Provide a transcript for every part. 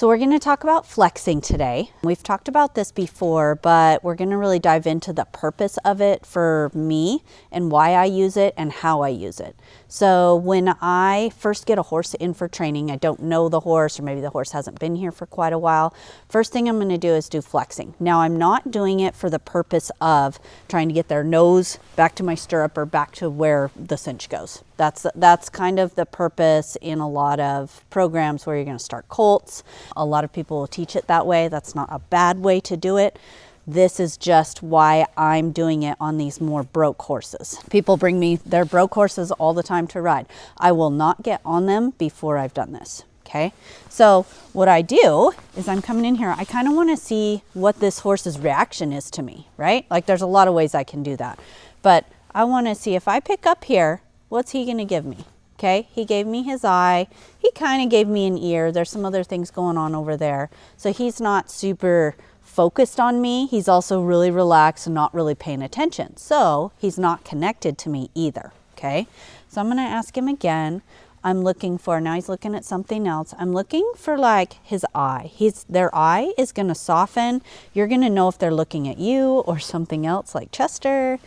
So we're going to talk about flexing today. We've talked about this before, but we're going to really dive into the purpose of it for me and why I use it and how I use it. So when I first get a horse in for training, I don't know the horse, or maybe the horse hasn't been here for quite a while. First thing I'm going to do is do flexing. Now I'm not doing it for the purpose of trying to get their nose back to my stirrup or back to where the cinch goes. That's kind of the purpose in a lot of programs where you're going to start colts. A lot of people will teach it that way. That's not a bad way to do it. This is just why I'm doing it on these more broke horses. People bring me their broke horses all the time to ride. I will not get on them before I've done this. Okay, so what I do is I'm coming in here. I kind of want to see what this horse's reaction is to me, right? Like there's a lot of ways I can do that, but I want to see if I pick up here, what's he going to give me? Okay, he gave me his eye. He kind of gave me an ear. There's some other things going on over there. So he's not super focused on me. He's also really relaxed and not really paying attention. So he's not connected to me either. Okay, so I'm going to ask him again. I'm looking for, now he's looking at something else. I'm looking for like his eye. Their eye is going to soften. You're going to know if they're looking at you or something else like Chester.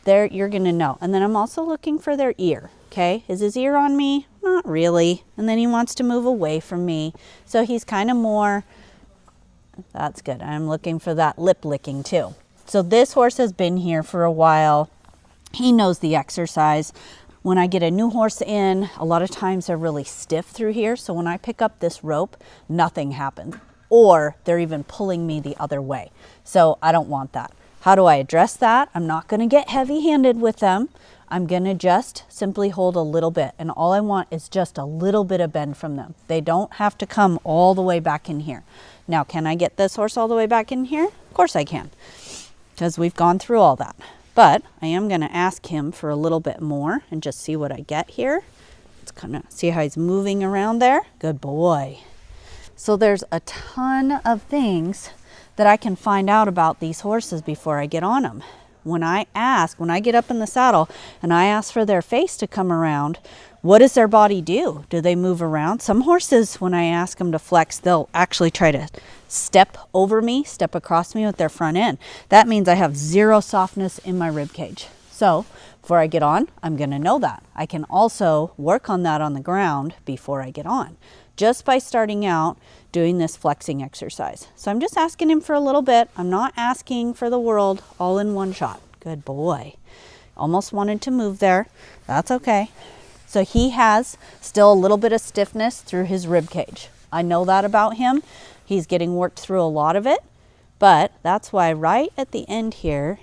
You're going to know. And then I'm also looking for their ear. Okay, is his ear on me? Not really. And then he wants to move away from me. So he's kind of more, that's good. I'm looking for that lip licking too. So this horse has been here for a while. He knows the exercise. When I get a new horse in, a lot of times they're really stiff through here. So when I pick up this rope, nothing happens. Or they're even pulling me the other way. So I don't want that. How do I address that? I'm not going to get heavy-handed with them. I'm going to just simply hold a little bit. And all I want is just a little bit of bend from them. They don't have to come all the way back in here. Now, can I get this horse all the way back in here? Of course I can, because we've gone through all that. But I am going to ask him for a little bit more and just see what I get here. Let's kind of see how he's moving around there. Good boy. So there's a ton of things that I can find out about these horses before I get on them. When I get up in the saddle and I ask for their face to come around, what does their body do? Do they move around? Some horses, when I ask them to flex, they'll actually try to step over me, step across me with their front end. That means I have zero softness in my rib cage. So before I get on, I'm going to know that. I can also work on that on the ground before I get on, just by starting out doing this flexing exercise. So I'm just asking him for a little bit. I'm not asking for the world all in one shot. Good boy. Almost wanted to move there. That's okay. So he has still a little bit of stiffness through his rib cage. I know that about him. He's getting worked through a lot of it, but that's why right at the end here,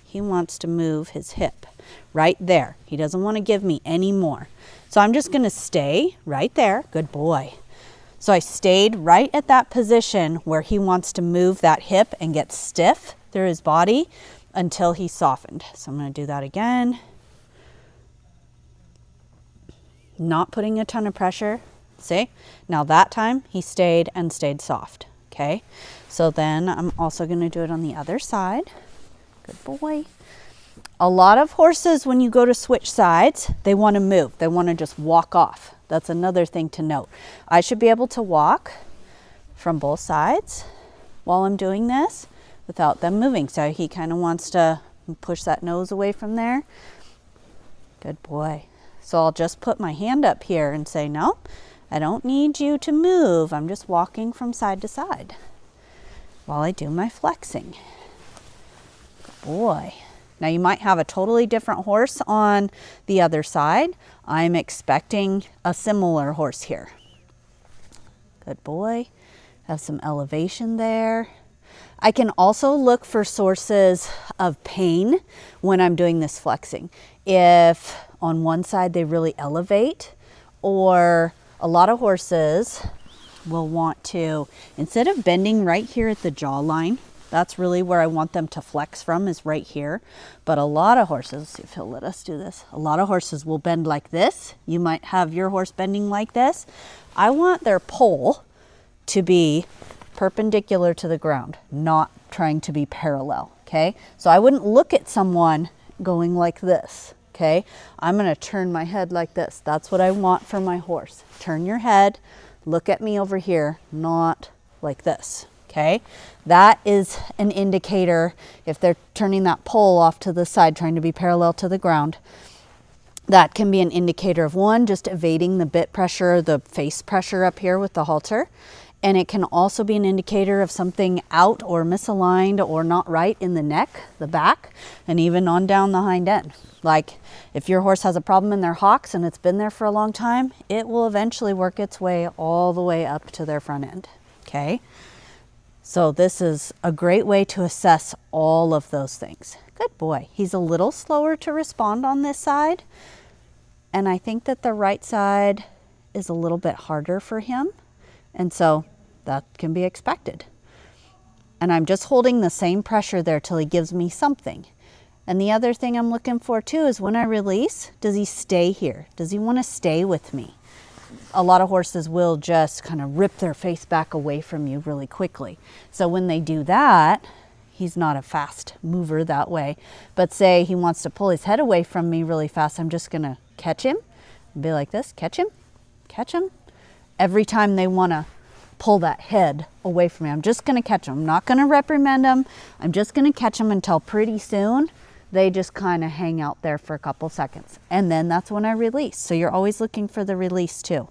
he wants to move his hip right there. He doesn't want to give me any more. So I'm just going to stay right there. Good boy. So I stayed right at that position where he wants to move that hip and get stiff through his body until he softened. So I'm going to do that again. Not putting a ton of pressure. See? Now that time he stayed and stayed soft. Okay? So then I'm also going to do it on the other side. Good boy. A lot of horses, when you go to switch sides, they want to move. They want to just walk off. That's another thing to note. I should be able to walk from both sides while I'm doing this without them moving. So he kind of wants to push that nose away from there. Good boy. So I'll just put my hand up here and say, no, I don't need you to move. I'm just walking from side to side while I do my flexing. Good boy. Now you might have a totally different horse on the other side. I'm expecting a similar horse here. Good boy. Have some elevation there. I can also look for sources of pain when I'm doing this flexing. If on one side they really elevate, or a lot of horses will want to, instead of bending right here at the jawline, that's really where I want them to flex from, is right here. But a lot of horses, let's see if he'll let us do this. A lot of horses will bend like this. You might have your horse bending like this. I want their pole to be perpendicular to the ground, not trying to be parallel, okay? So I wouldn't look at someone going like this, okay? I'm gonna turn my head like this. That's what I want for my horse. Turn your head Look at me over here, not like this, okay? That is an indicator if they're turning that pole off to the side, trying to be parallel to the ground. That can be an indicator of one, just evading the bit pressure, the face pressure up here with the halter. And it can also be an indicator of something out or misaligned or not right in the neck, the back, and even on down the hind end. Like if your horse has a problem in their hocks and it's been there for a long time, it will eventually work its way all the way up to their front end, okay? So this is a great way to assess all of those things. Good boy. He's a little slower to respond on this side. And I think that the right side is a little bit harder for him. And so that can be expected. And I'm just holding the same pressure there till he gives me something. And the other thing I'm looking for too is when I release, does he stay here? Does he want to stay with me? A lot of horses will just kind of rip their face back away from you really quickly. So when they do that, he's not a fast mover that way. But say he wants to pull his head away from me really fast, I'm just going to catch him, be like this, catch him, catch him. Every time they want to pull that head away from me, I'm just going to catch them. I'm not going to reprimand them. I'm just going to catch them until pretty soon they just kind of hang out there for a couple seconds. And then that's when I release. So you're always looking for the release too.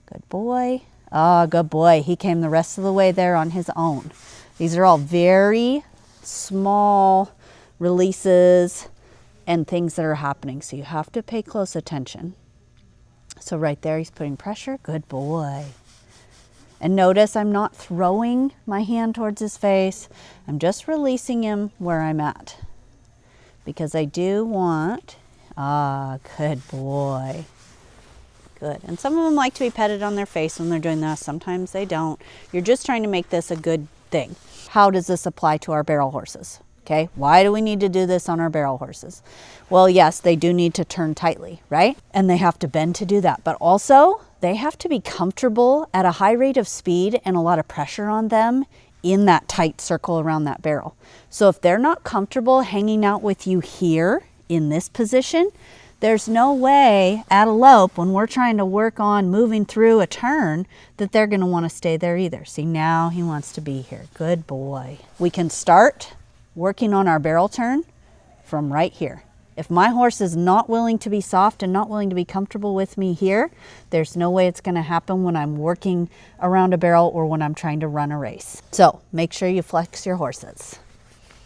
Good boy. Oh, good boy. He came the rest of the way there on his own. These are all very small releases and things that are happening. So you have to pay close attention. So right there, he's putting pressure. Good boy. And notice I'm not throwing my hand towards his face. I'm just releasing him where I'm at. Because I do want, good boy. Good. And some of them like to be petted on their face when they're doing that. Sometimes they don't. You're just trying to make this a good thing. How does this apply to our barrel horses? Okay, why do we need to do this on our barrel horses? Well, yes, they do need to turn tightly, right? And they have to bend to do that. But also, they have to be comfortable at a high rate of speed and a lot of pressure on them in that tight circle around that barrel. So if they're not comfortable hanging out with you here in this position, there's no way at a lope when we're trying to work on moving through a turn that they're going to want to stay there either. See, now he wants to be here. Good boy. We can start working on our barrel turn from right here. If my horse is not willing to be soft and not willing to be comfortable with me here, there's no way it's going to happen when I'm working around a barrel or when I'm trying to run a race. So make sure you flex your horses.